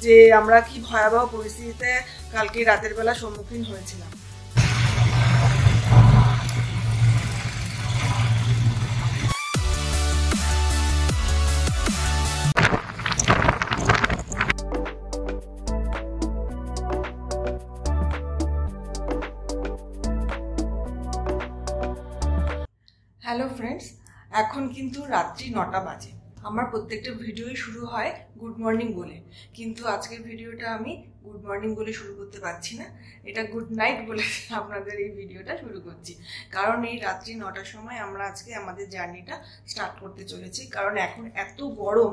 যে আমরা কি ভয়াবহ পরিস্থিতিতে কালকে রাতের বেলা সম্মুখীন হয়েছিলাম। হ্যালো ফ্রেন্ডস, এখন কিন্তু রাত্রি 9টা বাজে। আমার প্রত্যেকটা ভিডিওই শুরু হয় গুড মর্নিং বলে, কিন্তু আজকের ভিডিওটা আমি গুড মর্নিং বলে শুরু করতে পারছি না, এটা গুড নাইট বলে আপনাদের এই ভিডিওটা শুরু করছি। কারণ এই রাত্রি 9টার সময় আমরা আজকে আমাদের জার্নিটা স্টার্ট করতে চলেছি। কারণ এখন এত গরম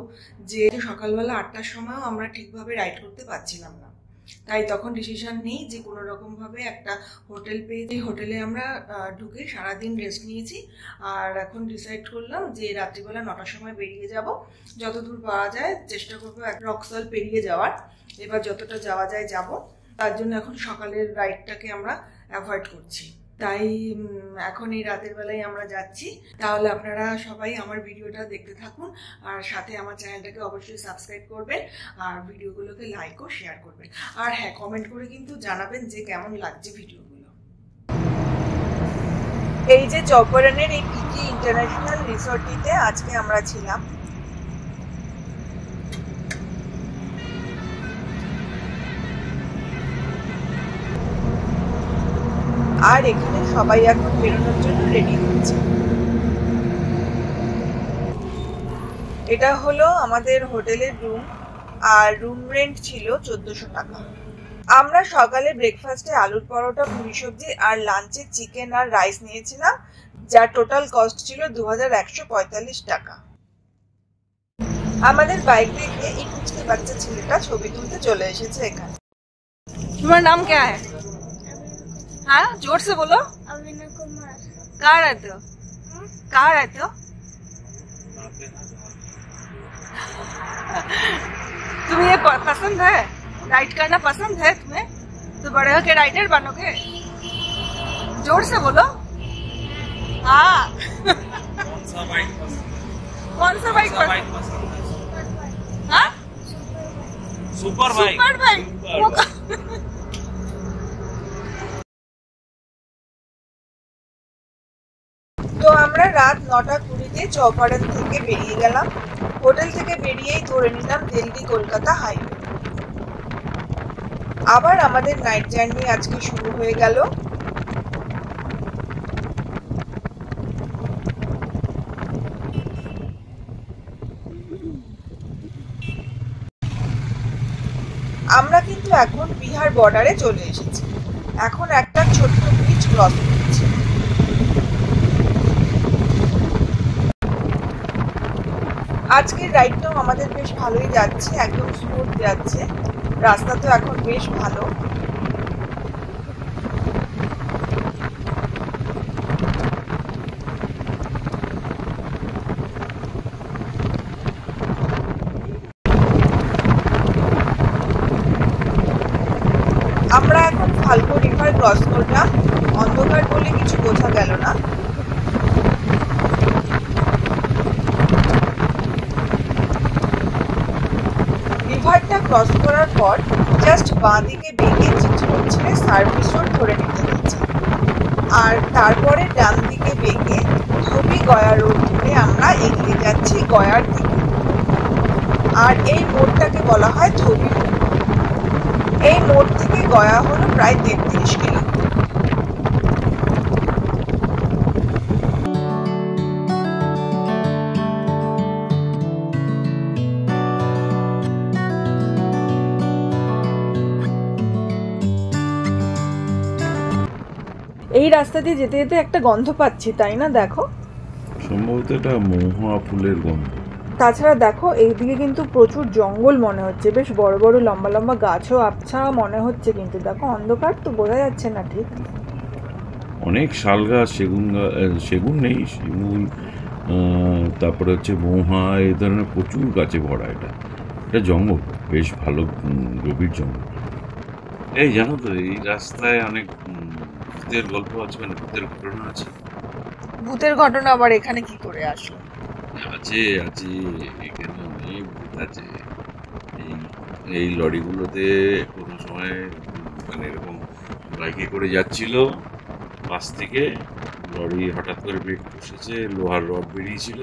যে সকালবেলা 8টার সময়ও আমরা ঠিকভাবে রাইড করতে পারছিলাম না। তাই তখন ডিসিশন নেই যে কোনো রকমভাবে একটা হোটেল পেয়ে, যে হোটেলে আমরা ঢুকে সারাদিন রেস্ট নিয়েছি। আর এখন ডিসাইড করলাম যে রাত্রিবেলা 9টার সময় বেরিয়ে যাব, যতদূর পাওয়া যায় চেষ্টা করবো রক্সল পেরিয়ে যাওয়ার। এবার যতটা যাওয়া যায় যাব, তার জন্য এখন সকালের রাইডটাকে আমরা অ্যাভয়েড করছি। তাই এখন এই রাতের বেলায় আমরা যাচ্ছি। তাহলে আপনারা সবাই আমার ভিডিওটা দেখতে থাকুন, আর সাথে আমার চ্যানেলটাকে অবশ্যই সাবস্ক্রাইব করবেন, আর ভিডিওগুলোকে লাইক ও শেয়ার করবেন। আর হ্যাঁ, কমেন্ট করে কিন্তু জানাবেন যে কেমন লাগছে ভিডিওগুলো। এই যে চৌপারনের এই পিটি ইন্টারন্যাশনাল রিসোর্টটিতে আজকে আমরা ছিলাম। আর এখানে সবাই এখন বেরোনোর জন্য রেডি হচ্ছে। এটা হলো আমাদের হোটেলের রুম, আর রুম রেন্ট ছিল 1400 টাকা। আমরা সকালে ব্রেকফাস্টে আলুর পরোটা, পুরি সবজি আর লাঞ্চে চিকেন আর রাইস নিয়েছিলাম, যার টোটাল কস্ট ছিল 2145 টাকা। আমাদের বাইক দেখে এই কুচকে বাচ্চা ছেলেটা ছবি তুলতে চলে এসেছে এখানে। তোমার নাম কে है? हाँ, जोर से बोलो। अविना कुमार। कहाँ रहते हो? कहाँ रहते हो? तुम्हें ये पसंद है? राइड करना पसंद है तुम्हें? तो बड़े होके राइडर बनोगे? जोर से बोलो। हाँ। कौन सा बाइक पसंद? कौन सा बाइक पसंद? हाँ? Super bike. Super bike. তো আমরা রাত 9:20-তে চৌপাড়ন থেকে বেরিয়ে গেলাম। হোটেল থেকে বেরিয়েই ধরে নিলাম দিল্লি কলকাতা হাইওয়ে। আবার আমাদের নাইট জার্নি আজকে শুরু হয়ে গেল। আমরা কিন্তু এখন বিহার বর্ডারে চলে এসেছি। এখন একটা ছোট্ট ব্রিজ ক্রস করছি। আজকের রাইডটাও আমাদের বেশ ভালোই যাচ্ছে, একদম স্মুথ যাচ্ছে। রাস্তা তো এখন বেশ ভালো। আমরা এখন ফাল্গু রিভার ক্রস করলাম। অন্ধকার বলে কিছু বোঝা গেল না। রিভারটা ক্রস করার পর জাস্ট বাঁ দিকে বেঁকে চিত্রকূট ছেড়ে সার্ভিস রোড ধরে নিতে হচ্ছে, আর তারপরে ডান দিকে বেঁকে ধোবি গয়া রোড ধরে আমরা এগিয়ে যাচ্ছি গয়ার দিকে। আর এই মোড়টাকে বলা হয় ধোবি মোড়। এই মোড় থেকে গয়া হলো প্রায় 33 কিলোমিটার। এই রাস্তা দিয়ে যেতে যেতে একটা গন্ধ পাচ্ছি, তাই না? দেখো, সম্ভবত এটা মহুয়া ফুলের গন্ধ। তাছাড়া দেখো এইদিকে কিন্তু প্রচুর জঙ্গল মনে হচ্ছে, বেশ বড় বড় লম্বা লম্বা গাছও আবছা মনে হচ্ছে, কিন্তু দেখো অন্ধকার তো বোঝা যাচ্ছে না ঠিক। অনেক শাল গাছ, সেগুন নেই, শিমুল, তারপরে হচ্ছে মহুয়া, এই ধরনের প্রচুর গাছে ভরা। এটা জঙ্গল, বেশ ভালো গভীর জঙ্গল। এই জানো তো, এই রাস্তায় অনেক ভূতের গল্প আছে, মানে ভূতের ঘটনা আছে। ভূতের ঘটনা আবার এখানে কি করে আসলো? আছে আছে, এখানে অনেক ভূত আছে। এই লরিগুলোতে কোনো সময় মানে এরকম বাইকে করে যাচ্ছিল, পাশ থেকে লরি হঠাৎ করে ব্রেক বসেছে, লোহার রড বেরিয়েছিল,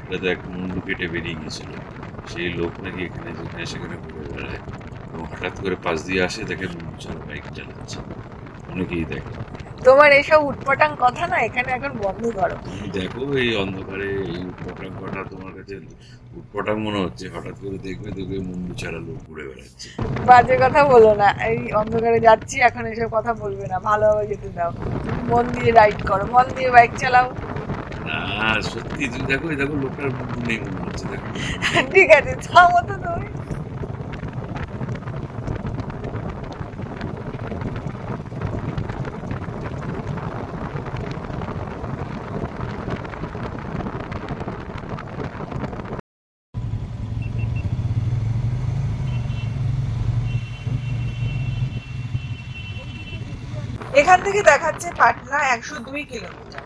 এটাতে এক মুন্ডু কেটে বেরিয়ে গিয়েছিল। সেই লোক নাকি এখানে যেখানে সেখানে ঘুরে বেড়ায় এবং হঠাৎ করে পাশ দিয়ে আসে, দেখে মুন্ডু ছাড়া বাইক চালাচ্ছে, অনেকেই দেখে। তোমার এসব উটপটাং কথা না এখানে এখন বন্ধ করো। তুমি দেখো এই অন্ধকারে এই উটপটাং কটা তোমার কাছে উটপটাং মনে হচ্ছে, হঠাৎ করে দেখবে মুন্ডু ছাড়া লোক ঘুরে বেড়াচ্ছে। বাজে কথা বলো না, এই অন্ধকারে যাচ্ছি, এখন এসব কথা বলবে না, ভালোভাবে যেতে দাও। মন দিয়ে রাইড করো, মন দিয়ে বাইক চালাও। না সত্যি তুমি দেখো, এই দেখো লোকটার মুন্ডু নেই মনে হচ্ছে, দেখো। ঠিক আছে, থামো তো তুমি। এখান থেকে দেখাচ্ছে পাটনা 102 কিলোমিটার।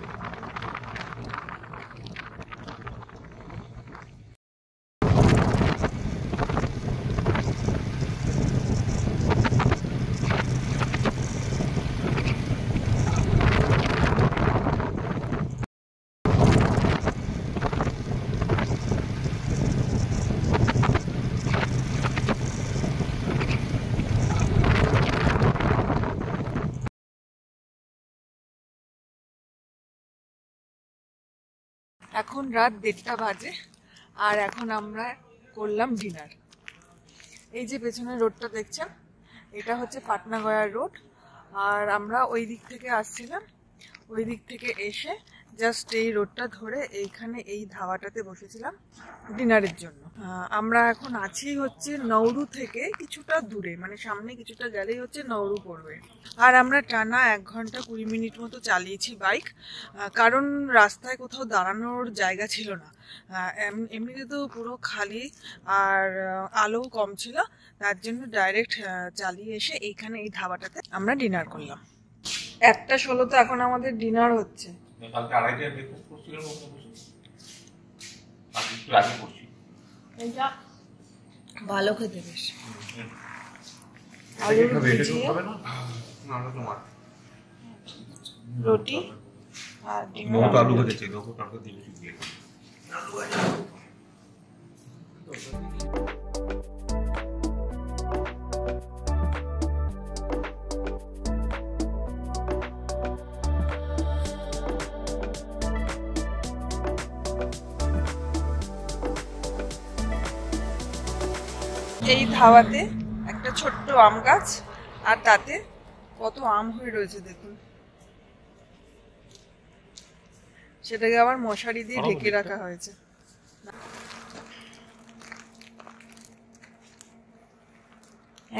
এখন রাত 1:30 বাজে আর এখন আমরা করলাম ডিনার। এই যে পেছনের রোডটা দেখছেন, এটা হচ্ছে পাটনা গয়া রোড। আর আমরা ওই দিক থেকে আসছিলাম, ওই দিক থেকে এসে জাস্ট এই রোডটা ধরে এইখানে এই ধাবাটাতে বসেছিলাম ডিনারের জন্য। আমরা এখন আছি হচ্ছে নৌরু থেকে কিছুটা দূরে, মানে সামনে কিছুটা গেলেই হচ্ছে নৌরু পড়বে। আর আমরা টানা 1 ঘন্টা 20 মিনিট মতো চালিয়েছি বাইক, কারণ রাস্তায় কোথাও দাঁড়ানোর জায়গা ছিল না। এমনিতে তো পুরো খালি আর আলোও কম ছিল, তার জন্য ডাইরেক্ট চালিয়ে এসে এইখানে এই ধাবাটাতে আমরা ডিনার করলাম। 1:16 এখন আমাদের ডিনার হচ্ছে। ভালো খেতে বেশ, রুটি আর ডিনার। আলু ভাজা ছিল, তারপর দিয়ে আলু ভাজা। এই ধাবাতে একটা ছোট্ট আম গাছ, আর তাতে কত আম হয়ে রয়েছে দেখুন। সেটাকে আবার মশারি দিয়ে ঢেকে রাখা হয়েছে।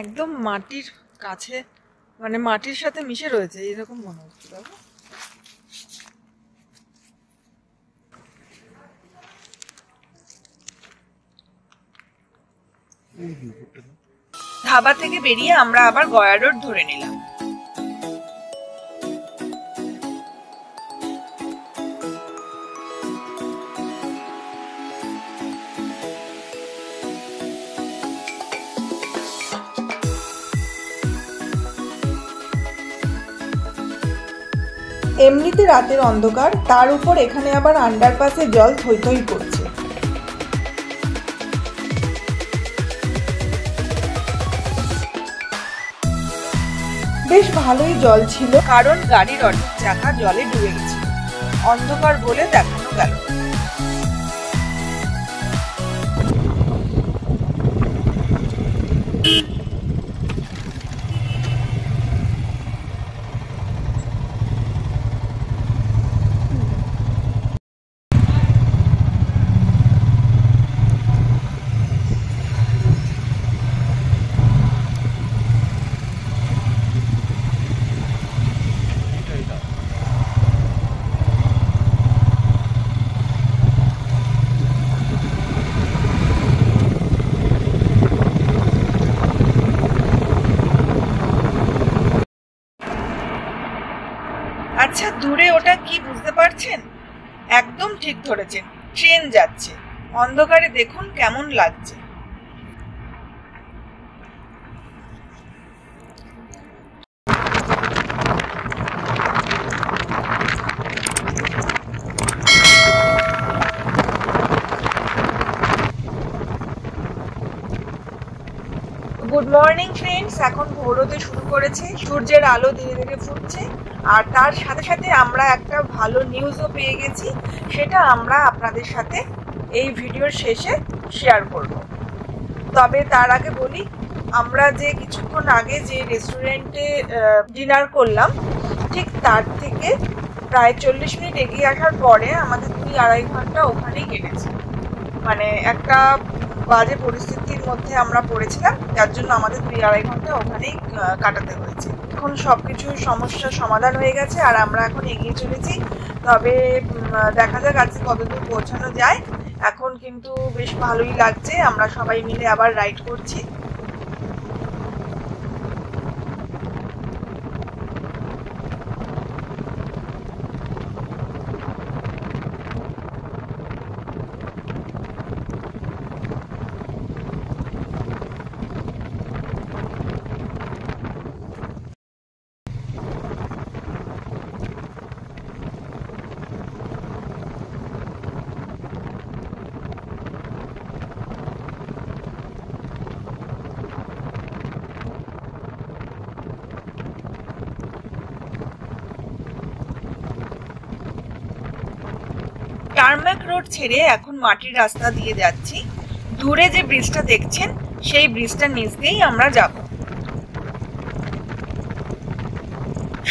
একদম মাটির কাছে, মানে মাটির সাথে মিশে রয়েছে এরকম মনে হচ্ছে। দেখো ধাবা থেকে বেরিয়ে আমরা আবার গয়া রোড ধরে নিলাম। এমনিতে রাতের অন্ধকার, তার উপর এখানে আবার আন্ডারপাসে জল থই থই করছে। বেশ ভালোই জল ছিল, কারণ গাড়ির অর্ধেক চাকা জলে ডুবে গেছে। অন্ধকার বলে দেখানো গেল। আচ্ছা, দূরে ওটা কি বুঝতে পারছেন? একদম ঠিক ধরেছেন, ট্রেন যাচ্ছে। অন্ধকারে দেখুন কেমন লাগছে। গুড মর্নিং ফ্রেন্ডস, এখন ভোর হতে শুরু করেছে, সূর্যের আলো ধীরে ধীরে ফুটছে। আর তার সাথে সাথে আমরা একটা ভালো নিউজও পেয়ে গেছি, সেটা আমরা আপনাদের সাথে এই ভিডিওর শেষে শেয়ার করব। তবে তার আগে বলি, আমরা যে কিছুক্ষণ আগে যে রেস্টুরেন্টে ডিনার করলাম, ঠিক তার থেকে প্রায় 40 মিনিট এগিয়ে আসার পরে আমাদের 2-2.5 ঘন্টা ওখানেই কেটেছে। মানে একটা বাজে পরিস্থিতির মধ্যে আমরা পড়েছিলাম, যার জন্য আমাদের 2-2.5 ঘন্টা ওখানেই কাটাতে হয়েছে। এখন সবকিছু সমস্যার সমাধান হয়ে গেছে আর আমরা এখন এগিয়ে চলেছি। তবে দেখা যাক আজকে কতদূর পৌঁছানো যায়। এখন কিন্তু বেশ ভালোই লাগছে, আমরা সবাই মিলে আবার রাইড করছি। টারম্যাক রোড ছেড়ে এখন মাটির রাস্তা দিয়ে যাচ্ছি। দূরে যে ব্রিজটা দেখছেন, সেই ব্রিজটার নিচ দিয়েই আমরা যাব।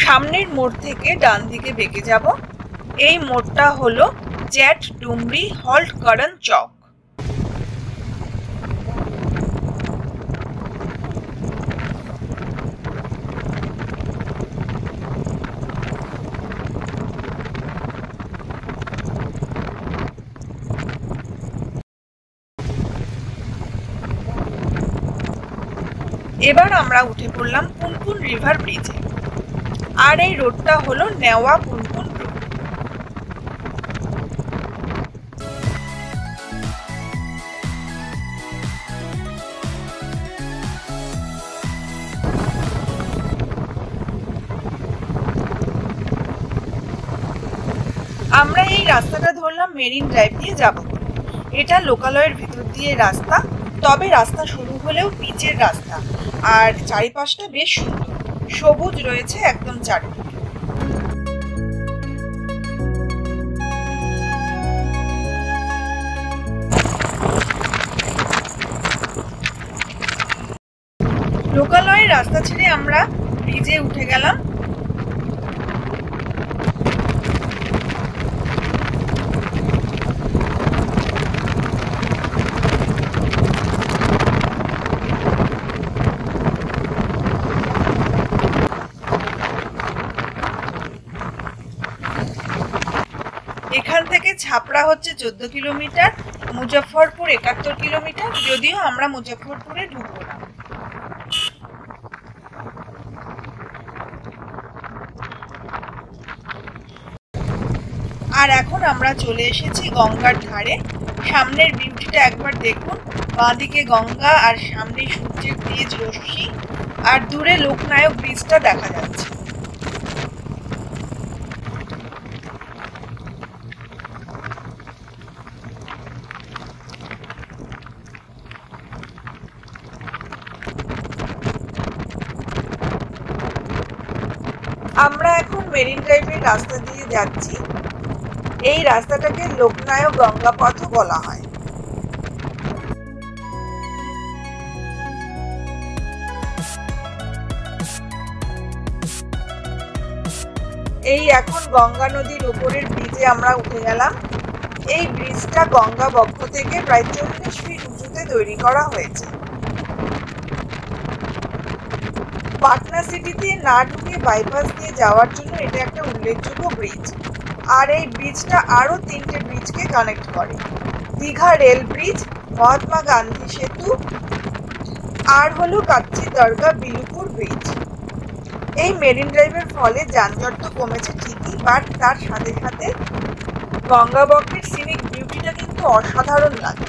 সামনের মোড় থেকে ডান দিকে বেঁকে যাব। এই মোড়টা হলো জ্যাট ডুমরি হল্ট গার্ডেন চক। এবার আমরা উঠে পড়লাম পুনপুন রিভার ব্রিজে। আর এই রোডটা হলো নেওয়া পুনপুন রোড। আমরা এই রাস্তাটা ধরলাম মেরিন ড্রাইভ দিয়ে যাব। এটা লোকালয়ের ভিতর দিয়ে রাস্তা, তবে রাস্তা শুরু হলেও পিচের রাস্তা। আর চারিপাশটা বেশ সুন্দর, সবুজ রয়েছে একদম চারিদিকে। লোকালয়ের রাস্তা ছেড়ে আমরা ব্রিজে উঠে গেলাম। এখান থেকে ছাপড়া হচ্ছে 14 কিলোমিটার, মুজফ্ফরপুর 71 কিলোমিটার। যদিও আমরা মুজফ্ফরপুরে ঢুকবো না। আর এখন আমরা চলে এসেছি গঙ্গার ধারে। সামনের বিউটিটা একবার দেখুন, বাঁদিকে গঙ্গা আর সামনে সূর্যের তেজ রশ্মি, আর দূরে লোকনায়ক ব্রিজটা দেখা যাচ্ছে। আমরা এখন মেরিন ড্রাইভের রাস্তা দিয়ে যাচ্ছি। এই রাস্তাটাকে লোকনায়ক গঙ্গা পথও বলা হয়। এই এখন গঙ্গা নদীর উপরের ব্রিজে আমরা উঠে গেলাম। এই ব্রিজটা গঙ্গা বক্ষ থেকে প্রায় 40 ফিট উঁচুতে তৈরি করা হয়েছে। পাটনা সিটিতে না ঢুকে বাইপাস দিয়ে যাওয়ার জন্য এটা একটা উল্লেখযোগ্য ব্রিজ। আর এই ব্রিজটা আরো 3টে ব্রিজকে কানেক্ট করে। দীঘা রেল ব্রিজ, মহাত্মা গান্ধী সেতু, আর হলো কাচ্চি দরগা বিলুপুর ব্রিজ। এই মেরিন ড্রাইভের ফলে যানজট তো কমেছে ঠিকই, বাট তার সাথে সাথে গঙ্গা বক্রের সিনিক বিউটিটা কিন্তু অসাধারণ লাগে।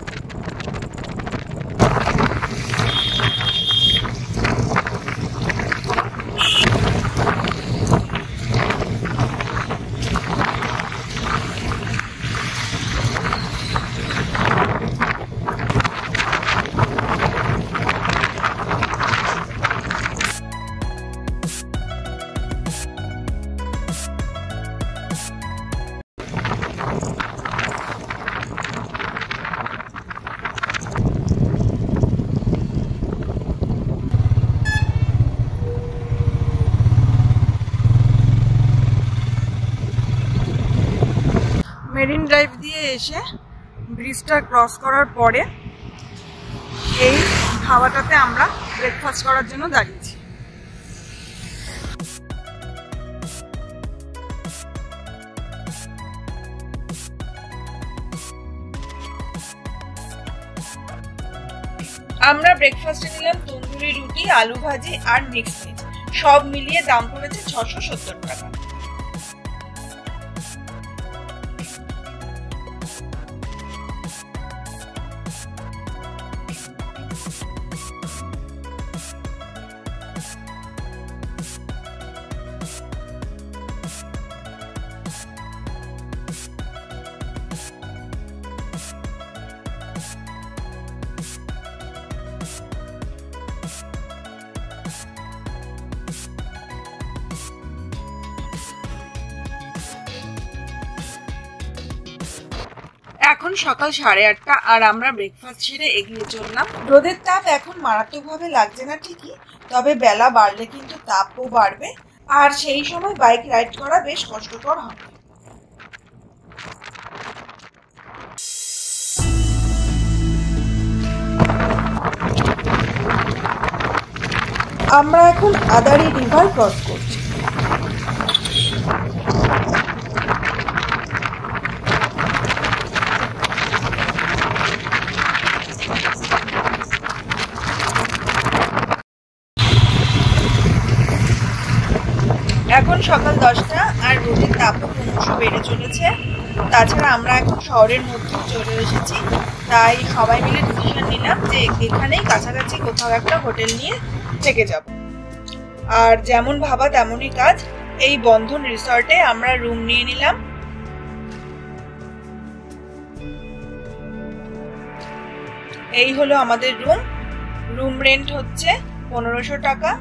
এসে ব্রিজটা ক্রস করার পরে এই ধাবাটাতে আমরা ব্রেকফাস্ট করার জন্য দাঁড়িয়েছি। আমরা ব্রেকফাস্টে নিলাম তন্দুরি রুটি, আলু ভাজি আর মিক্স ভেজ। সব মিলিয়ে দাম পড়েছে 670 টাকা। এখন সকাল 8:30 আর আমরা ব্রেকফাস্ট সেরে এগিয়ে চললাম। রোদের তাপ এখন মারাত্মকভাবে লাগছে না ঠিকই, তবে বেলা বাড়লে কিন্তু তাপও বাড়বে, আর সেই সময় বাইক রাইড করা বেশ কষ্টকর হবে। আমরা এখন আদারি রিভার ক্রস করছি। এখন সকাল 10টা আর রোদের তাপও ক্রমশ বেড়ে চলেছে। তাছাড়া আমরা এখন শহরের মধ্যে চলে এসেছি, তাই সবাই মিলে ডিসিশন নিলাম যে এখানেই কাছাকাছি কোথাও একটা হোটেল নিয়ে থেকে যাব। আর যেমন ভাবা তেমনই কাজ, এই বন্ধন রিসর্টে আমরা রুম নিয়ে নিলাম। এই হলো আমাদের রুম রেন্ট হচ্ছে 1500 টাকা।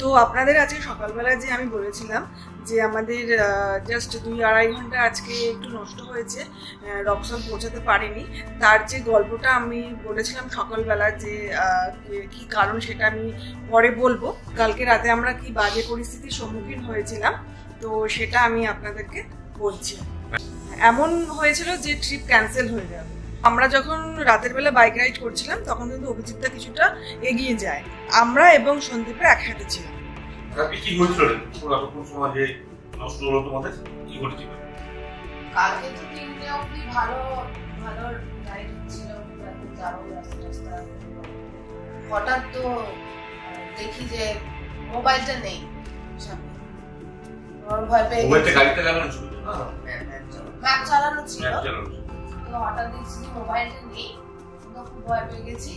তো আপনাদের আজকে সকালবেলা যে আমি বলেছিলাম যে আমাদের জাস্ট 2-2.5 ঘন্টা আজকে একটু নষ্ট হয়েছে, রক্সল পৌঁছাতে পারিনি, তার যে গল্পটা আমি বলেছিলাম সকালবেলা যে কি কারণ সেটা আমি পরে বলবো। কালকে রাতে আমরা কি বাজে পরিস্থিতির সম্মুখীন হয়েছিলাম তো সেটা আমি আপনাদেরকে বলছি। এমন হয়েছিল যে ট্রিপ ক্যান্সেল হয়ে যাবে। আমরা যখন রাতের বেলা বাইক রাইড করছিলাম তখন কিন্তু অভিজিৎটা কিছুটা এগিয়ে যায়, আমরা এবং সন্দীপরা একসাথে ছিলাম। কি হয়েছিল কোন সময় যে নষ্ট হলো তোমাদের, কি ঘটেছিল? কালকে তো 3টে অবধি ভালো ভালো রাইড ছিল, যাবো রাস্তা। হঠাৎ তো দেখি যে মোবাইলটা নেই সামনে, আমার ভয় পেয়ে মোবাইলটা গাড়িতে লাগানো ছিল না, ম্যাপ চালানো ছিল, তো হঠাৎ দেখছি যে মোবাইলটা নেই, তখন ভয় পেয়ে গেছি।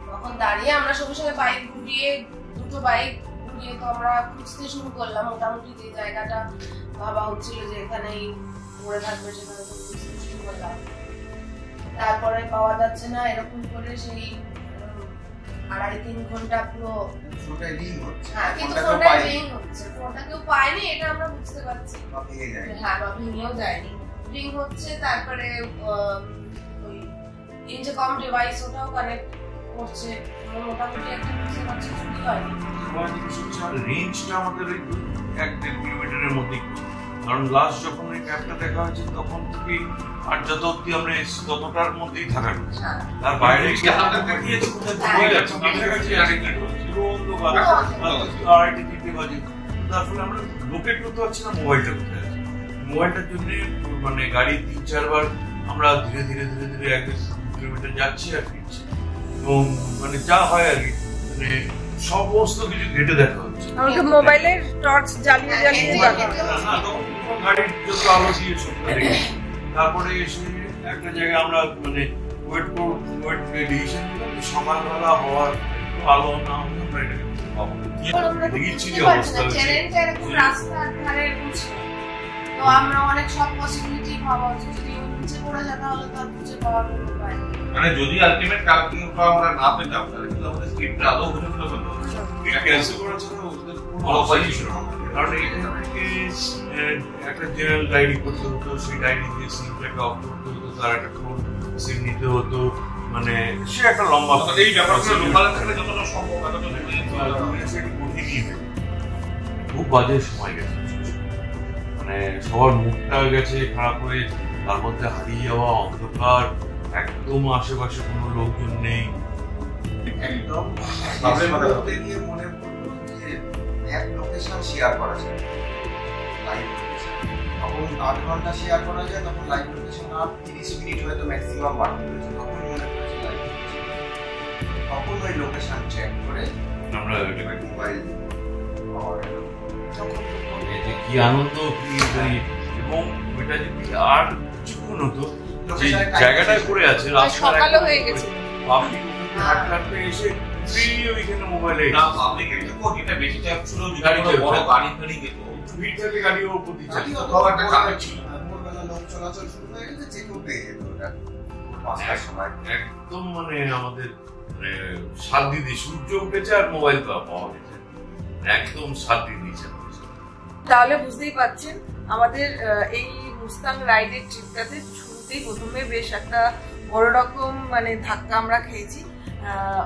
তখন দাঁড়িয়ে আমরা সঙ্গে সঙ্গে বাইক ঘুরিয়ে, দুটো বাইক ঘুরিয়ে তো আমরা খুঁজতে শুরু করলাম। মোটামুটি যে জায়গাটা ভাবা হচ্ছিল যে এখানেই পড়ে থাকবে সেখানে তো খুঁজতে শুরু করলাম। তারপরে পাওয়া যাচ্ছে না, এরকম করে সেই 2.5-3 ঘন্টা পুরো ফোনটা রিং হচ্ছে। হ্যাঁ, কিন্তু ফোনটা রিং হচ্ছে, ফোনটা কেউ পায়নি এটা আমরা বুঝতে পারছি। হ্যাঁ, বা ভেঙেও যায়নি, রিং হচ্ছে। তারপরে ওই ইন্টারকম ডিভাইস ওটাও কানেক্ট করছে, মোটামুটি একটা বুঝতে পারছি চুরি হয়নি। রেঞ্জটা আমাদের ওই 1-1.5 কিলোমিটারের মধ্যেই, কারণ লাস্ট যখন ওই ম্যাপটা দেখা হয়েছে তখন থেকে আর যত অব্দি আমরা এসেছি ততটার মধ্যেই থাকা হচ্ছে। তার বাইরে হাতে দেখিয়েছে কোথায় চলে যাচ্ছে, কাছাকাছি আরেকটা পুরো অন্ধকার, 2:30-3টে বাজে। তার ফলে আমরা লোকেট করতে পারছি না মোবাইলটা কোথায় আছে। মোবাইলটার জন্য মানে গাড়ি 3-4 বার আমরা ধীরে ধীরে 1-2 কিলোমিটার যাচ্ছি আর ফিরছি, এবং মানে যা হয় আর কি, মানে সমস্ত কিছু ঘেটে দেখা হচ্ছে। আমাকে মোবাইলের টর্চ জ্বালিয়ে দেখা গাড়ির যত আলো দিয়ে সবটা দেখেছি। তারপরে এসে একটা জায়গায় আমরা মানে ওয়েট ডিসিশন নিলাম যে সকালবেলা হওয়ার আলো না হলে আমরা এটাকে পাবো। দেখছি যে অবস্থা রাস্তার ধারে ছিল, তো আমরা অনেক সব পসিবিলিটি ভাবা উচিত, যদি নিচে পড়ে যেতে হলে তার খুঁজে পাওয়ার কোনো উপায় নেই। মানে যদি আলটিমেট কালকে আমরা না পেতাম তাহলে কিন্তু আমাদের স্ক্রিপ্টটা আদৌ হয়ে গেল, এটা ক্যান্সেল করার জন্য ওদের কোনো উপায় ছিল না। কারণ এখান থেকে একটা জেনারেল ডায়েরি করতে হতো, সেই ডায়েরি দিয়ে সিমটাকে অফ করতে হতো, তার একটা ফোন সিম নিতে হতো, মানে সে একটা লম্বা এই ব্যাপারগুলো লোকালে থাকলে যতটা সম্ভব এতটা কঠিনই হয়ে খুব বাজে সময় গেছে, মানে সবার মুখটা গেছে খারাপ হয়ে, তার মধ্যে হারিয়ে যাওয়া, অন্ধকার, একদম আশেপাশে কোনো লোকজন নেই। একদম বলতে গিয়ে মনে পড়লো যে এক লোকেশন শেয়ার করা যায়, লাইভ লোকেশন তখন 8 ঘন্টা শেয়ার করা যায়, তখন লাইভ লোকেশন আর 30 মিনিট হয়তো ম্যাক্সিমাম বাড়তে হয়েছে, তখন মনে পড়েছে লাইভ লোকেশন, তখন ওই লোকেশন চেক করে আমরা মোবাইল পাওয়া গেল। কি আনন্দ, কি এবং ওইটা যদি আর কিছুক্ষণ হতো, যে জায়গাটায় পড়ে আছে সকালে হয়ে গেছে, পাবলিক হাঁটতে এসে ফ্রি ওইখানে মোবাইলে না পাবলিক একটু এটা বেশি চাপ ছিল, বড় গাড়ি গাড়ি যেত, ভিড় থেকে গাড়িও উপর দিচ্ছে, একটা চাপে ছিল। ভোরবেলা লোক চলাচল শুরু হয়ে গেছে, যে কেউ পেয়ে যেত ওটা 5টার সময়। একদম মানে আমাদের মানে সাত দিদি সূর্য উঠেছে আর মোবাইল পাওয়া গেছে, একদম সাত দিদি দিয়েছে। তাহলে বুঝতেই পারছেন আমাদের এই মুস্তাং রাইডের ট্রিপটাতে শুরুতেই প্রথমে বেশ একটা বড় রকম মানে ধাক্কা আমরা খেয়েছি।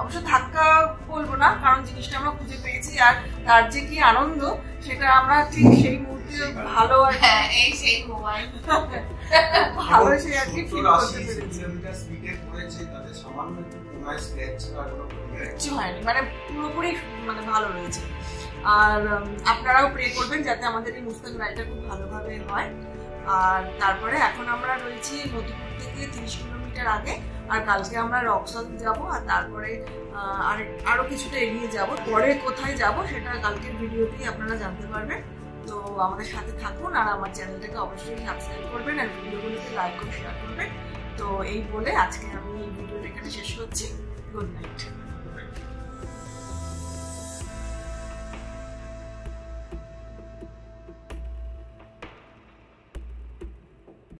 অবশ্য ধাক্কা বলবো না, কারণ জিনিসটা আমরা খুঁজে পেয়েছি, আর তার যে কি আনন্দ সেটা আমরা ঠিক সেই মুহূর্তে ভালো আর এই সেই মোবাইল ভালো সে আর কি ফিল করতে পেরেছি। কিলোমিটার স্পিডে করেছে, তাদের সামান্য একটু কোনায় স্ক্র্যাচ ছিল, আর কোনো কিছু হয়নি, মানে পুরোপুরি মানে ভালো রয়েছে। আর আপনারাও প্রে করবেন যাতে আমাদের এই মুস্তাং রাইডটা খুব ভালোভাবে হয়। আর তারপরে এখন আমরা রয়েছি মধুপুর থেকে 30 কিলোমিটার আগে, আর কালকে আমরা রক্সল যাব, আর তারপরে আরো কিছুটা এগিয়ে যাব। পরে কোথায় যাব সেটা কালকের ভিডিওতেই আপনারা জানতে পারবেন। তো আমাদের সাথে থাকুন, আর আমার চ্যানেলটাকে অবশ্যই সাবস্ক্রাইব করবেন, আর ভিডিওগুলোকে লাইক ও শেয়ার করবেন। তো এই বলে আজকে আমি এই ভিডিওটা এখানে শেষ করছি। Good night.